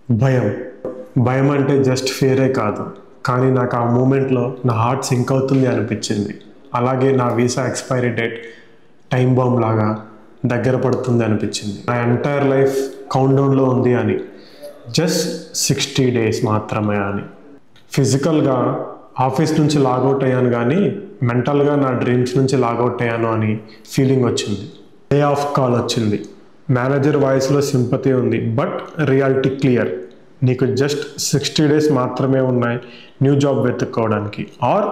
భయం భయం అంటే జస్ట్ ఫియరే కాదు, కానీ నాకు ఆ మూమెంట్లో నా హార్ట్ సింక్ అవుతుంది అనిపించింది. అలాగే నా visa expiry date time bomb లాగా దగ్గర పడుతుంది అనిపించింది. నా ఎంటైర్ లైఫ్ కౌంట్డౌన్లో ఉంది అని, జస్ట్ 60 days మాత్రమే అని. ఫిజికల్గా ఆఫీస్ నుంచి లాగౌట్ అయ్యాను, కానీ మెంటల్గా నా డ్రీమ్స్ నుంచి లాగౌట్ అయ్యాను అని ఫీలింగ్ వచ్చింది. డే ఆఫ్ కాల్ వచ్చింది. మేనేజర్ వాయిస్లో సింపతి ఉంది, బట్ రియాలిటీ క్లియర్. నీకు జస్ట్ 60 days మాత్రమే ఉన్నాయి న్యూ జాబ్ వెతుక్కోవడానికి, or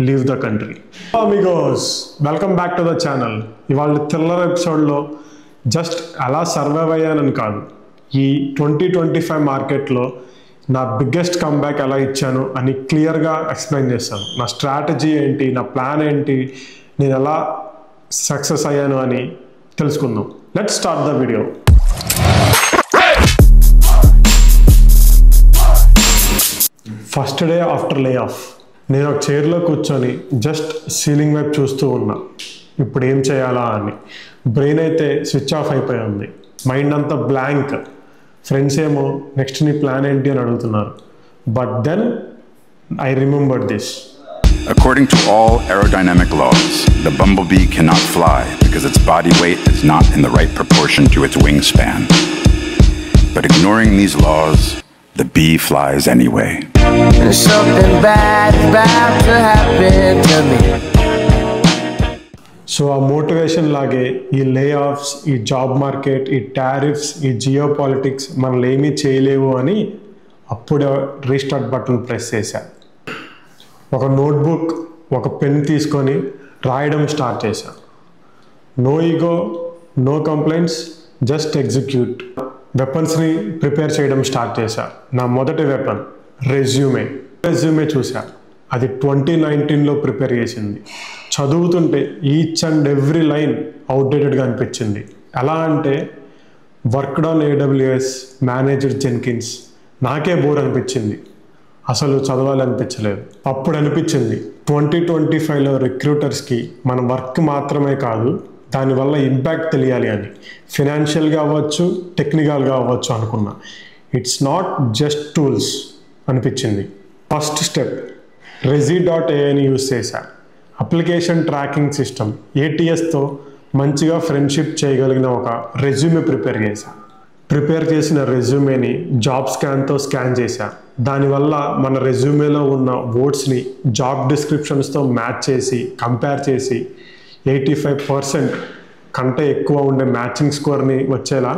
leave the country. Amigos, welcome back to the channel. ఇవాళ థ్రిల్లర్ ఎపిసోడ్లో జస్ట్ ఎలా సర్వైవ్ అయ్యానని కాదు, ఈ 2025 మార్కెట్లో నా బిగ్గెస్ట్ కంబ్యాక్ ఎలా ఇచ్చాను అని క్లియర్గా ఎక్స్ప్లెయిన్ చేస్తాను. నా స్ట్రాటజీ ఏంటి, నా ప్లాన్ ఏంటి, నేను ఎలా సక్సెస్ అయ్యాను అని తెలుసుకుందాం. Let's start the video. First day after lay off, నేను ఒక చైర్లో కూర్చొని జస్ట్ సీలింగ్ వైపు చూస్తూ ఉన్నా. ఇప్పుడు ఏం చేయాలా అని. బ్రెయిన్ అయితే స్విచ్ ఆఫ్ అయిపోయి ఉంది, మైండ్ అంతా బ్లాంక్. ఫ్రెండ్స్ ఏమో నెక్స్ట్ నీ ప్లాన్ ఏంటి అని అడుగుతున్నారు. But then I remembered this. According to all aerodynamic laws, the bumblebee cannot fly because its body weight is not in the right proportion to its wingspan. But ignoring these laws, the bee flies anyway. There's something bad about to happen to me. So ఆ motivation లాగే ఈ లే offs, ఈ job market, ఈ tariffs, ఈ geo politics మనల్ని ఏమీ చేయలేవు అని అప్పుడే రీస్టార్ట్ బటన్ ప్రెస్ చేశా. ఒక నోట్బుక్, ఒక పెన్ తీసుకొని రాయడం స్టార్ట్ చేశా. No ego, no complaints, just execute. వెపన్స్ని ప్రిపేర్ చేయడం స్టార్ట్ చేశా. నా మొదటి వెపన్ రెజ్యూమే చూసా. అది 2019లో ప్రిపేర్ చేసింది. చదువుతుంటే ఈచ్ అండ్ ఎవ్రీ లైన్ అవుట్డేటెడ్గా అనిపించింది. ఎలా అంటే worked on AWS, manager Jenkins. నాకే బోర్ అనిపించింది, అసలు చదవాలనిపించలేదు. అప్పుడు అనిపించింది 2025లో రిక్రూటర్స్కి మన వర్క్ మాత్రమే కాదు, దానివల్ల ఇంపాక్ట్ తెలియాలి అని. ఫినాన్షియల్గా అవ్వచ్చు, టెక్నికల్గా అవ్వచ్చు అనుకున్నా. ఇట్స్ నాట్ జస్ట్ టూల్స్ అనిపించింది. ఫస్ట్ స్టెప్ Rezi.aiని యూజ్ చేశా. అప్లికేషన్ ట్రాకింగ్ సిస్టమ్ ATSతో మంచిగా ఫ్రెండ్షిప్ చేయగలిగిన ఒక రెజ్యూమే ప్రిపేర్ చేశా. ప్రిపేర్ చేసిన రెజ్యూమేని జాబ్ స్కాన్తో స్కాన్ చేశా. దానివల్ల మన రెజ్యూమేలో ఉన్న వర్డ్స్ని జాబ్ డిస్క్రిప్షన్స్తో మ్యాచ్ చేసి, కంపేర్ చేసి 85% కంటే ఎక్కువ ఉండే మ్యాచింగ్ స్కోర్ని వచ్చేలా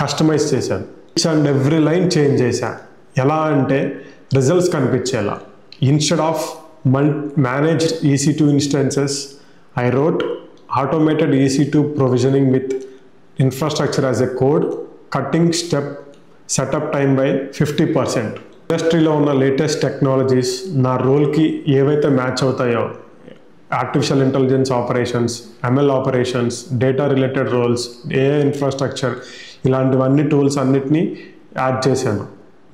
కస్టమైజ్ చేశాను. Each and every line change చేశా. ఎలా అంటే రిజల్ట్స్ కనిపించేలా. Instead of managed EC2 instances, I wrote automated EC2 provisioning with infrastructure as a code, cutting setup time by 50%. ఇండస్ట్రీలో ఉన్న లేటెస్ట్ టెక్నాలజీస్ నా రోల్కి ఏవైతే మ్యాచ్ అవుతాయో, artificial intelligence operations, ML operations, data related roles, AI infrastructure, ఇలాంటివన్నీ tools అన్నిటినీ add చేశాను.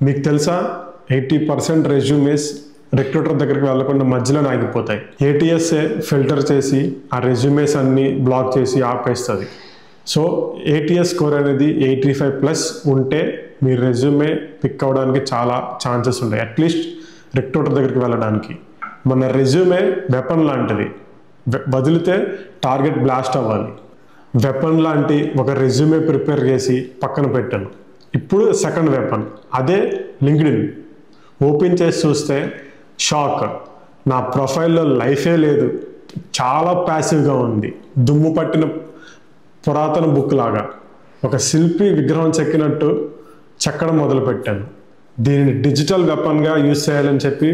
మీకు తెలుసా, 80% రెజ్యూమేస్ రిక్రూటర్ దగ్గరికి వెళ్ళకుండా మధ్యలో ఆగిపోతాయి. ATSఏ ఫిల్టర్ చేసి ఆ రెజ్యూమేస్ అన్నీ బ్లాక్ చేసి ఆపేస్తుంది. సో ATS స్కోర్ అనేది 85+ ఉంటే మీ రెజ్యూమే పిక్ అవ్వడానికి చాలా ఛాన్సెస్ ఉంటాయి, అట్లీస్ట్ రిక్రూటర్ దగ్గరికి వెళ్ళడానికి. మన రెజ్యూమే వెపన్ లాంటిది, వదిలితే టార్గెట్ బ్లాస్ట్ అవ్వాలి. వెపన్ లాంటి ఒక రెజ్యూమే ప్రిపేర్ చేసి పక్కన పెట్టాను. ఇప్పుడు సెకండ్ వెపన్, అదే LinkedIn. ఓపెన్ చేసి చూస్తే షాక్. నా ప్రొఫైల్లో లైఫే లేదు, చాలా ప్యాసివ్గా ఉంది. దుమ్ము పట్టిన పురాతన బుక్ లాగా ఒక శిల్పి విగ్రహం చెక్కినట్టు చెక్కడం మొదలుపెట్టాను. దీనిని డిజిటల్ వెపన్గా యూజ్ చేయాలని చెప్పి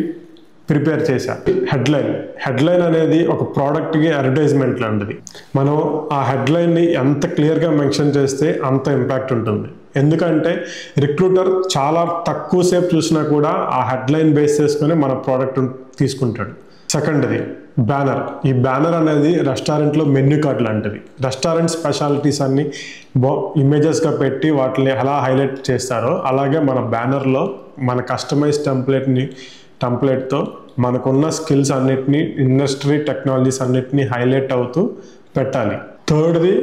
ప్రిపేర్ చేశా. హెడ్లైన్ అనేది ఒక ప్రోడక్ట్కి అడ్వర్టైజ్మెంట్ లాంటిది. మనం ఆ హెడ్లైన్ని ఎంత క్లియర్గా మెన్షన్ చేస్తే అంత ఇంపాక్ట్ ఉంటుంది. ఎందుకంటే రిక్రూటర్ చాలా తక్కువ సేపు చూసినా కూడా ఆ హెడ్లైన్ బేస్ చేసుకొని మన ప్రోడక్ట్ తీసుకుంటాడు. సెకండ్ది బ్యానర్. ఈ బ్యానర్ అనేది రెస్టారెంట్లో మెన్యూ కార్డ్ లాంటిది. రెస్టారెంట్ స్పెషాలిటీస్ అన్ని ఇమేజెస్గా పెట్టి వాటిని ఎలా హైలైట్ చేస్తారో, అలాగే మన బ్యానర్లో మన కస్టమైజ్ టెంప్లెట్తో మనకున్న స్కిల్స్ అన్నిటినీ, ఇండస్ట్రీ టెక్నాలజీస్ అన్నిటినీ హైలైట్ అవుతూ పెట్టాలి. థర్డ్ది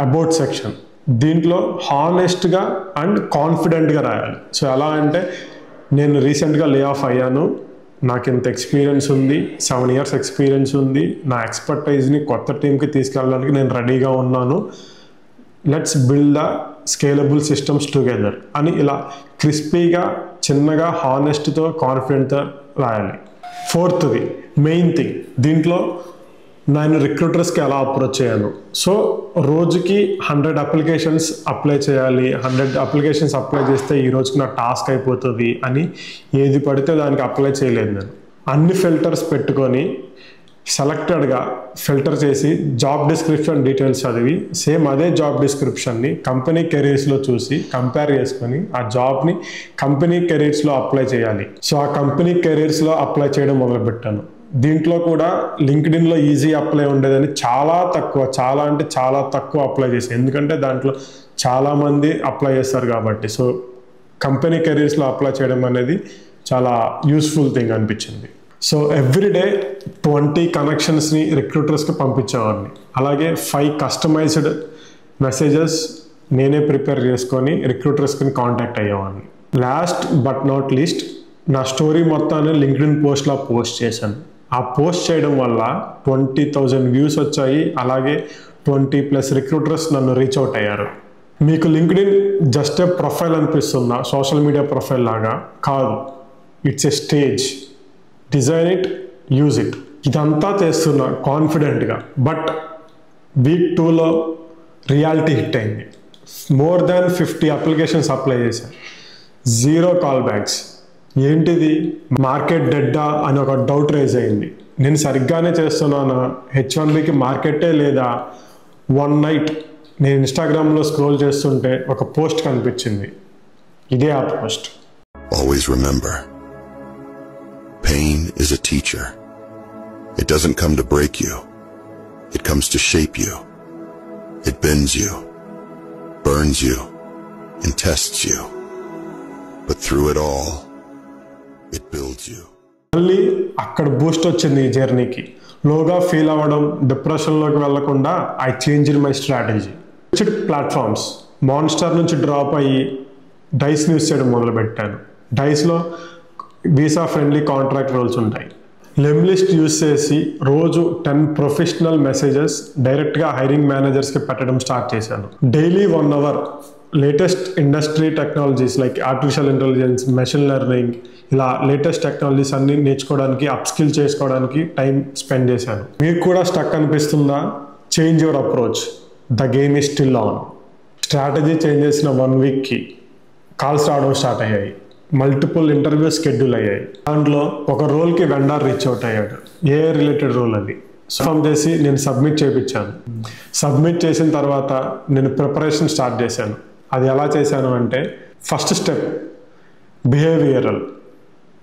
అబౌట్ సెక్షన్. దీంట్లో హానెస్ట్గా అండ్ కాన్ఫిడెంట్గా రాయాలి. సో ఎలా అంటే, నేను రీసెంట్గా లే ఆఫ్ అయ్యాను, నాకు ఇంత ఎక్స్పీరియన్స్ ఉంది, 7 years ఎక్స్పీరియన్స్ ఉంది, నా ఎక్స్పర్టైజ్ని కొత్త టీంకి తీసుకెళ్ళడానికి నేను రెడీగా ఉన్నాను, let's build the scalable systems together అని ఇలా క్రిస్పీగా, చిన్నగా, హానెస్ట్తో, కాన్ఫిడెంట్తో రాయాలి. 4th మెయిన్ థింగ్, దీంట్లో నేను రిక్రూటర్స్కి ఎలా అప్రోచ్ చేయాను. సో రోజుకి 100 అప్లికేషన్స్ అప్లై చేయాలి, 100 అప్లికేషన్స్ అప్లై చేస్తే ఈ రోజుకి నా టాస్క్ అయిపోతుంది అని ఏది పడితే దానికి అప్లై చేయలేదు. నేను అన్ని ఫిల్టర్స్ పెట్టుకొని సెలెక్టెడ్గా ఫిల్టర్ చేసి జాబ్ డిస్క్రిప్షన్ డీటెయిల్స్ చదివి సేమ్ అదే జాబ్ డిస్క్రిప్షన్ని కంపెనీ కెరీర్స్లో చూసి కంపేర్ చేసుకొని ఆ జాబ్ని కంపెనీ కెరీర్స్లో అప్లై చేయాలి. సో ఆ కంపెనీ కెరీర్స్లో అప్లై చేయడం మొదలుపెట్టాను. దీంట్లో కూడా లింక్డ్ఇన్లో ఈజీ అప్లై ఉండేదని చాలా అంటే చాలా తక్కువ అప్లై చేశాను, ఎందుకంటే దాంట్లో చాలామంది అప్లై చేస్తారు కాబట్టి. సో కంపెనీ కెరీర్స్లో అప్లై చేయడం అనేది చాలా యూస్ఫుల్ థింగ్ అనిపించింది. సో ఎవ్రీడే 20 కనెక్షన్స్ని రిక్రూటర్స్కి పంపించేవాడిని. అలాగే 5 కస్టమైజ్డ్ మెసేజెస్ నేనే ప్రిపేర్ చేసుకొని రిక్రూటర్స్కి కాంటాక్ట్ అయ్యేవాడిని. లాస్ట్ బట్ నాట్ లీస్ట్, నా స్టోరీ మొత్తాన్ని లింక్డ్ఇన్ పోస్ట్లో పోస్ట్ చేశాను. ఆ పోస్ట్ చేయడం వల్ల 20,000 వ్యూస్ వచ్చాయి. అలాగే 20+ రిక్రూటర్స్ నన్ను రీచ్ అవుట్ అయ్యారు. మీకు లింక్డ్ఇన్ జస్ట్ ఏ ప్రొఫైల్ అనిపిస్తుందా, సోషల్ మీడియా ప్రొఫైల్ లాగా? కాదు, it's a stage. Design it, use it. ఇదంతా చేస్తున్నా కాన్ఫిడెంట్గా. బట్ వీక్ 2లో రియాలిటీ హిట్ అయింది. మోర్ దాన్ 50 అప్లికేషన్స్ అప్లై చేశాను, 0 కాల్ బ్యాక్స్. ఏంటిది, మార్కెట్ డెడ్డా అని ఒక డౌట్ రైజ్ అయింది. నేను సరిగ్గానే చేస్తున్నానా, H1Bకి మార్కెటే లేదా? వన్ నైట్ నేను ఇన్స్టాగ్రామ్లో స్క్రోల్ చేస్తుంటే ఒక పోస్ట్ కనిపించింది. ఇదే ఆ post. Always remember, pain is a teacher. It doesn't come to break you. It comes to shape you. It bends you, burns you, and tests you. But through it all, it builds you. మళ్ళీ అక్కడ Boost వచ్చింది ఈ జర్నీకి. లోగా feel అవ్వడం, డిప్రెషన్లోకి వెళ్లకుండా I change my strategy. Platforms monster నుంచి drop అయ్యి డైస్ని యూస్ చేయడం మొదలుపెట్టాను. డైస్లో వీసా ఫ్రెండ్లీ కాంట్రాక్ట్ రోల్స్ ఉంటాయి. లెమ్లిస్ట్ యూస్ చేసి రోజు 10 ప్రొఫెషనల్ మెసేజెస్ డైరెక్ట్గా హైరింగ్ మేనేజర్స్కి పెట్టడం స్టార్ట్ చేశాను. Daily 1 hour latest industry technologies like artificial intelligence, machine learning, ఇలా లేటెస్ట్ టెక్నాలజీస్ అన్ని నేర్చుకోవడానికి, అప్స్కిల్ చేసుకోవడానికి టైం స్పెండ్ చేశాను. మీకు కూడా స్టక్ అనిపిస్తుందా? Change your approach, the game is still on. Strategy change చేసిన 1 weekకి కాల్స్ రావడం స్టార్ట్ అయ్యాయి. మల్టిపుల్ ఇంటర్వ్యూస్ షెడ్యూల్ అయ్యాయి. దాంట్లో ఒక రోల్కి వెండర్ రీచ్ అవుట్ అయ్యాడు. ఏ రిలేటెడ్ రోల్ అది ఫామ్ చేసి నేను సబ్మిట్ చేయించాను. సబ్మిట్ చేసిన తర్వాత నేను ప్రిపరేషన్ స్టార్ట్ చేశాను. అది ఎలా చేశాను అంటే, first step behavioural.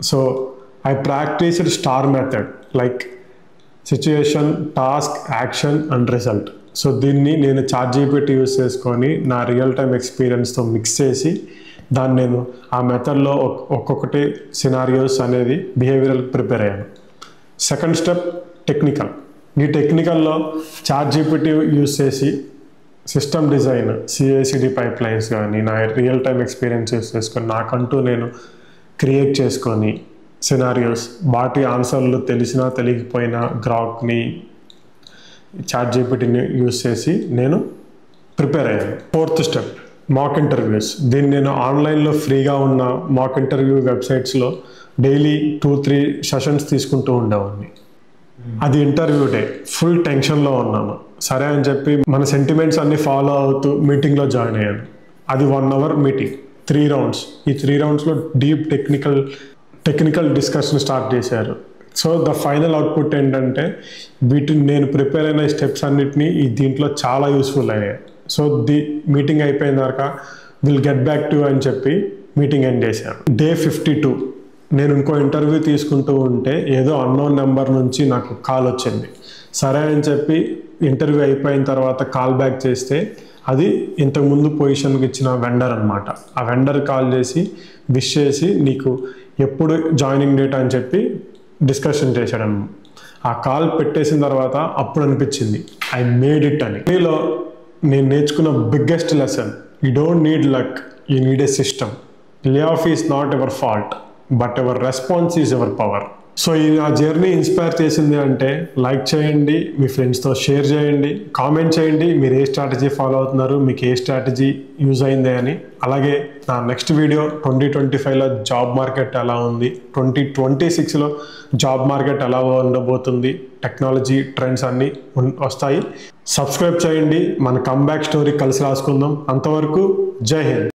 So I practised STAR method, like situation, task, action and result. So దీన్ని నేను ChatGPT యూస్ చేసుకొని నా రియల్ టైమ్ ఎక్స్పీరియన్స్తో మిక్స్ చేసి దాన్ని నేను ఆ మెథడ్లో ఒక్కొక్కటి సినారియోస్ అనేది బిహేవియరల్ ప్రిపేర్ అయ్యాను. Second step technical. ఈ టెక్నికల్లో ChatGPT యూస్ చేసి సిస్టమ్ డిజైన్, CI/CD పైప్లైన్స్ కానీ నా రియల్ టైమ్ ఎక్స్పీరియన్స్ యూస్ చేసుకొని నాకంటూ నేను క్రియేట్ చేసుకొని సినారియోస్, వాటి ఆన్సర్లు తెలిసినా తెలియకపోయినా గ్రాక్ని, ChatGPTని యూస్ చేసి నేను ప్రిపేర్ అయ్యాను. Fourth step mock interviews. దీన్ని నేను ఆన్లైన్లో ఫ్రీగా ఉన్న మాక్ ఇంటర్వ్యూ వెబ్సైట్స్లో డైలీ 2-3 సెషన్స్ తీసుకుంటూ ఉండేవాడిని. అది ఇంటర్వ్యూ డే, ఫుల్ టెన్షన్లో ఉన్నాను. సరే అని చెప్పి మన సెంటిమెంట్స్ అన్ని ఫాలో అవుతూ మీటింగ్లో జాయిన్ అయ్యాను. అది 1 hour మీటింగ్, 3 rounds. ఈ 3 roundsలో డీప్ టెక్నికల్ డిస్కషన్ స్టార్ట్ చేశారు. సో ద ఫైనల్ అవుట్పుట్ ఏంటంటే, వీటిని నేను ప్రిపేర్ అయిన స్టెప్స్ అన్నిటినీ ఈ దీంట్లో చాలా యూస్ఫుల్ అయ్యాయి. సో మీటింగ్ అయిపోయిన దాకా విల్ గెట్ బ్యాక్ టు అని చెప్పి మీటింగ్ ఎండ్ చేశాను. డే 52 నేను ఇంకో ఇంటర్వ్యూ తీసుకుంటూ ఉంటే ఏదో అన్నోన్ నెంబర్ నుంచి నాకు కాల్ వచ్చింది. సరే అని చెప్పి ఇంటర్వ్యూ అయిపోయిన తర్వాత కాల్ బ్యాక్ చేస్తే అది ఇంతకుముందు పొజిషన్కి ఇచ్చిన వెండర్ అనమాట. ఆ వెండర్ కాల్ చేసి విష్ చేసి నీకు ఎప్పుడు జాయినింగ్ డేట్ అని చెప్పి డిస్కషన్ చేశాడన్నమాట. ఆ కాల్ పెట్టేసిన తర్వాత అప్పుడు అనిపించింది ఐ మేడ్ ఇట్ అని. దీనిలో నేను నేర్చుకున్న biggest lesson, you don't need luck, you need a system. Lay off is not ever fault, but ever response is ever power. So ఈ నా జర్నీ ఇన్స్పైర్ చేసింది అంటే లైక్ చేయండి, మీ ఫ్రెండ్స్తో షేర్ చేయండి, కామెంట్ చేయండి మీరు ఏ స్ట్రాటజీ ఫాలో అవుతున్నారు, మీకు ఏ స్ట్రాటజీ యూజ్ అయింది అని. అలాగే నా నెక్స్ట్ వీడియో 2025లో జాబ్ మార్కెట్ ఎలా ఉంది, 2026లో జాబ్ మార్కెట్ ఎలా ఉండబోతుంది, టెక్నాలజీ ట్రెండ్స్ అన్నీ వస్తాయి. సబ్స్క్రైబ్ చేయండి, మన కమ్బ్యాక్ స్టోరీ కలిసి రాసుకుందాం. అంతవరకు జై హింద్.